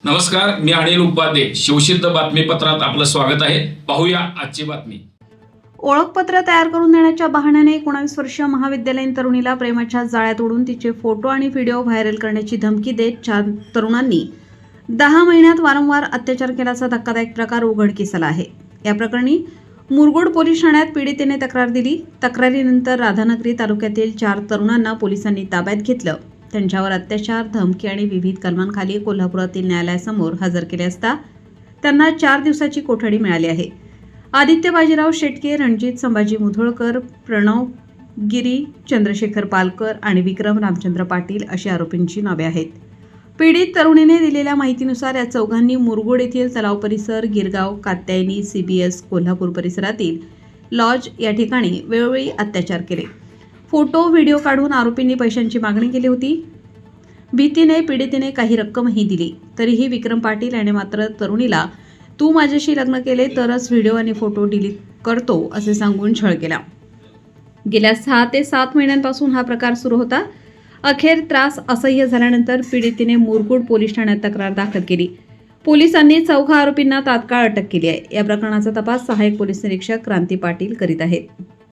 नमस्कार, मी अनिल उपाध्ये. शिवसिद्ध बातमीपत्रात आपलं स्वागत आहे. पाहूया आजची बातमी. ओळखपत्र तयार करून देण्याच्या बहाण्याने 19 वर्षीय महाविद्यालयीन तरुणीला प्रेमाच्या जाळ्यात ओढून तिचे फोटो आणि व्हिडिओ व्हायरल करण्याची धमकी देत 4 तरुणांनी 10 महिन्यात वारंवार अत्याचार केल्याचा धक्कादायक प्रकार उघडकीस आला आहे. या प्रकरणी मुरगुड पोलीस ठाण्यात पीडितेने तक्रार दिली. तक्रारीनंतर राधानगरी तालुक्यातील 4 तरुणांना पोलिसांनी ताब्यात घेतलं. त्यांच्यावर अत्याचार, धमकी आणि विविध कलमांखाली कोल्हापुरातील न्यायालयासमोर हजर केले असता त्यांना 4 दिवसाची कोठडी मिळाली आहे. आदित्य बाजीराव शेटके, रणजित संभाजी मुधोळकर, प्रणव गिरी, चंद्रशेखर पालकर आणि विक्रम रामचंद्र पाटील अशी आरोपींची नावे आहेत. पीडित तरुणीने दिलेल्या माहितीनुसार या चौघांनी मुरगुड येथील तलाव परिसर, गिरगाव, कात्यायनी, CBS, कोल्हापूर परिसरातील लॉज या ठिकाणी वेळोवेळी अत्याचार केले. फोटो, व्हिडिओ काढून आरोपींनी पैशांची मागणी केली होती. भीतीने पीडितेने काही रक्कमही दिली. तरीही विक्रम पाटील याने मात्र तरुणीला तू माझ्याशी लग्न केले तरच व्हिडिओ आणि फोटो डिलीट करतो असे सांगून छळ केला. गेल्या 6 ते 7 महिन्यांपासून हा प्रकार सुरू होता. अखेर त्रास असह्य झाल्यानंतर पीडितेने मुरगुड पोलीस ठाण्यात तक्रार दाखल केली. पोलिसांनी 4 आरोपींना तात्काळ अटक केली आहे. या प्रकरणाचा तपास सहाय्यक पोलीस निरीक्षक क्रांती पाटील करीत आहेत.